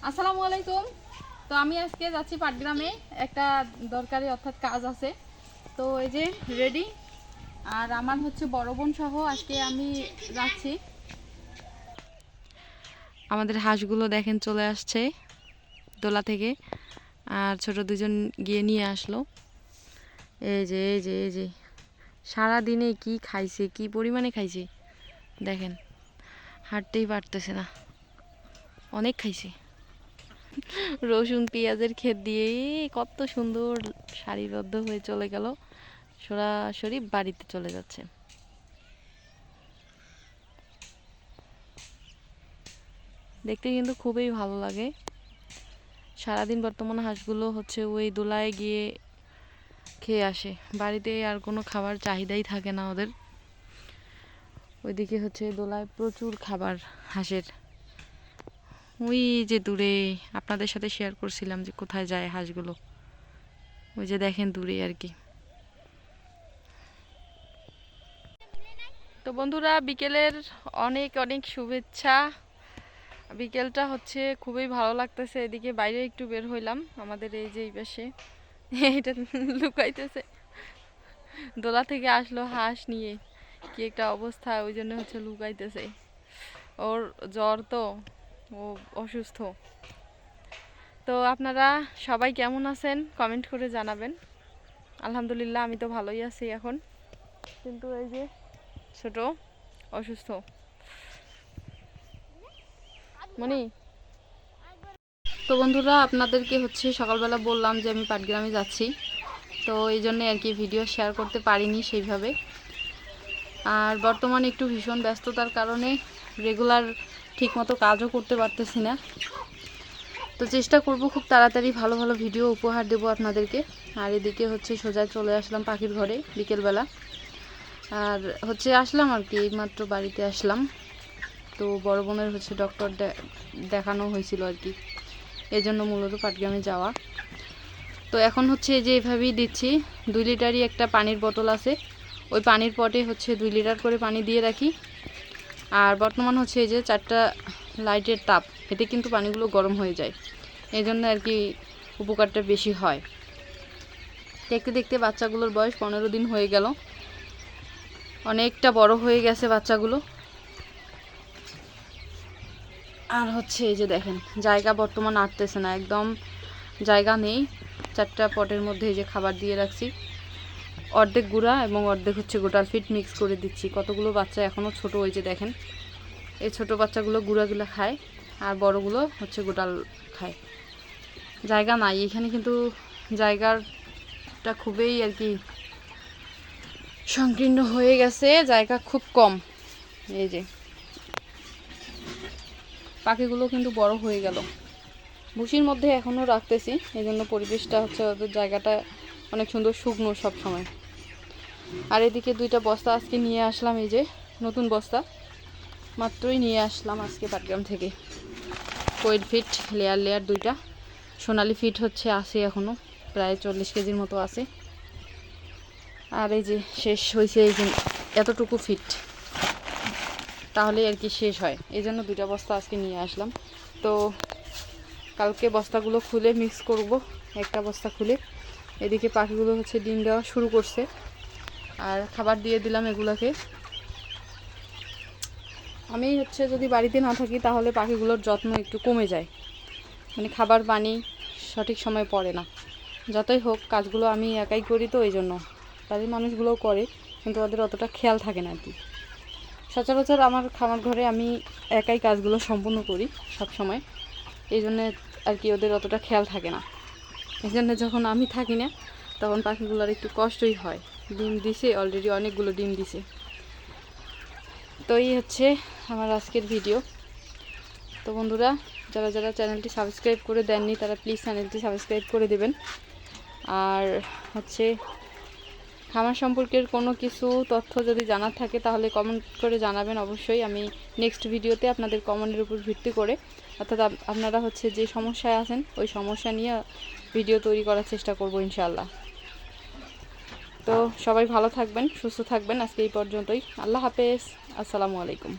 আসসালামু আলাইকুম। তো আমি আজকে যাচ্ছি পাটগ্রামে, একটা দরকারি অর্থাৎ কাজ আছে। তো এই যে রেডি, আর আমার হচ্ছে বড় বোন সহ আজকে আমি যাচ্ছি। আমাদের হাঁসগুলো দেখেন চলে আসছে দোলা থেকে, আর ছোট দুজন গিয়ে নিয়ে আসলো। এই যে এই যে এই যে সারাদিনে কি খাইছে, কি পরিমাণে খাইছে দেখেন, হাঁটতেই পারতেছে না, অনেক খাইছে। রসুন পেঁয়াজের ক্ষেত দিয়ে কত সুন্দর সারিবদ্ধ হয়ে চলে গেল, সরাসরি বাড়িতে চলে যাচ্ছে। দেখতে কিন্তু খুবই ভালো লাগে। সারাদিন বর্তমানে হাঁসগুলো হচ্ছে ওই দোলায় গিয়ে খেয়ে আসে, বাড়িতে আর কোনো খাবার চাহিদাই থাকে না ওদের। ওইদিকে হচ্ছে দোলায় প্রচুর খাবার হাঁসের। ওই যে দূরে আপনাদের সাথে শেয়ার করছিলাম যে কোথায় যায় হাঁসগুলো, ওই যে দেখেন দূরে আর কি। তো বন্ধুরা, বিকেলের অনেক অনেক শুভেচ্ছা। বিকেলটা হচ্ছে খুবই ভালো লাগতেছে। এদিকে বাইরে একটু বের হইলাম, আমাদের এই যে এই পাশে এটা লুকাইতেছে, দোলা থেকে আসলো হাঁস নিয়ে, কি একটা অবস্থা, ওই জন্য হচ্ছে লুকাইতেছে। ওর জ্বর, তো ও অসুস্থ। তো আপনারা সবাই কেমন আছেন কমেন্ট করে জানাবেন। আলহামদুলিল্লাহ আমি তো ভালোই আছি এখন, কিন্তু এই যে ছোট অসুস্থ। মনি, তো বন্ধুরা আপনাদেরকে হচ্ছে সকালবেলা বললাম যে আমি পাটগ্রামে যাচ্ছি, তো এই জন্যে আর কি ভিডিও শেয়ার করতে পারিনি সেইভাবে। আর বর্তমানে একটু ভীষণ ব্যস্ততার কারণে রেগুলার ঠিকমতো কাজও করতে পারতেছি না। তো চেষ্টা করব খুব তাড়াতাড়ি ভালো ভালো ভিডিও উপহার দেব আপনাদেরকে। আর এদিকে হচ্ছে সোজা চলে আসলাম পাখির ঘরে বিকেলবেলা, আর হচ্ছে আসলাম আর কি, এইমাত্র বাড়িতে আসলাম। তো বড় বোনের হচ্ছে ডক্টর দেখানো হয়েছিল আর কি, এই জন্য মূলত পাটগ্রামে যাওয়া। তো এখন হচ্ছে এই যে এভাবেই দিচ্ছি, 2 লিটারই একটা পানির বোতল আছে, ওই পানির পটে হচ্ছে 2 লিটার করে পানি দিয়ে রাখি। আর বর্তমান হচ্ছে এই যে 4টা লাইটের তাপ, এতে কিন্তু পানিগুলো গরম হয়ে যায়, এই জন্য আর কি উপকারটা বেশি হয়। দেখতে দেখতে বাচ্চাগুলোর বয়স 15 দিন হয়ে গেল, অনেকটা বড় হয়ে গেছে বাচ্চাগুলো। আর হচ্ছে এই যে দেখেন জায়গা বর্তমান আটতেছে না, একদম জায়গা নেই। 4টা পটের মধ্যে এই যে খাবার দিয়ে রাখছি, অর্ধেক গুঁড়া এবং অর্ধেক হচ্ছে গোটাল ফিট মিক্স করে দিচ্ছি। কতগুলো বাচ্চা এখনও ছোট, ওই যে দেখেন এই ছোট বাচ্চাগুলো গুঁড়াগুলো খায়, আর বড়গুলো হচ্ছে গোটাল খায়। জায়গা নাই এখানে, কিন্তু জায়গাটা খুবই আর কি সংকীর্ণ হয়ে গেছে, জায়গা খুব কম। এই যে পাখিগুলো কিন্তু বড় হয়ে গেল, ভুসির মধ্যে এখনও রাখতেছি, এই জন্য পরিবেশটা হচ্ছে ওদের জায়গাটা অনেক সুন্দর শুকনো সব সময়। আর এদিকে 2টা বস্তা আজকে নিয়ে আসলাম, এই যে নতুন বস্তা মাত্রই নিয়ে আসলাম আজকে পাটগ্রাম থেকে। কোয়েল ফিট লেয়ার লেয়ার 2টা, সোনালি ফিট হচ্ছে আছে এখনও প্রায় 40 কেজির মতো আছে। আর এই যে শেষ হয়েছে এই যে এতটুকু ফিট, তাহলে আর কি শেষ হয়, এই জন্য 2টা বস্তা আজকে নিয়ে আসলাম। তো কালকে বস্তাগুলো খুলে মিক্স করব, একটা বস্তা খুলে। এদিকে পাখিগুলো হচ্ছে ডিম দেওয়া শুরু করছে, আর খাবার দিয়ে দিলাম এগুলোকে। আমি হচ্ছে যদি বাড়িতে না থাকি তাহলে পাখিগুলোর যত্ন একটু কমে যায়, মানে খাবার পানি সঠিক সময় পড়ে না। যতই হোক কাজগুলো আমি একাই করি, তো এই জন্য বাড়ির মানুষগুলোও করে, কিন্তু ওদের অতটা খেয়াল থাকে না আর কি। সচরাচর আমার খামার ঘরে আমি একাই কাজগুলো সম্পূর্ণ করি সব সময়, এই জন্যে আর কি ওদের অতটা খেয়াল থাকে না। এই জন্য যখন আমি থাকি না তখন পাখিগুলোর একটু কষ্টই হয়। ডিম দিছে, অলরেডি অনেকগুলো ডিম দিছে। তো এই হচ্ছে আমার আজকের ভিডিও। তো বন্ধুরা, যারা যারা চ্যানেলটি সাবস্ক্রাইব করে দেননি তারা প্লিজ চ্যানেলটি সাবস্ক্রাইব করে দেবেন। আর হচ্ছে খামার সম্পর্কের কোনো কিছু তথ্য যদি জানার থাকে তাহলে কমেন্ট করে জানাবেন অবশ্যই। আমি নেক্সট ভিডিওতে আপনাদের কমেন্টের উপর ভিত্তি করে, অর্থাৎ আপনারা হচ্ছে যে সমস্যায় আছেন ওই সমস্যা নিয়ে ভিডিও তৈরি করার চেষ্টা করব ইনশাআল্লাহ। তো সবাই ভালো থাকবেন, সুস্থ থাকবেন। আজকে এই পর্যন্তই। আল্লাহ হাফেজ, আসসালামু আলাইকুম।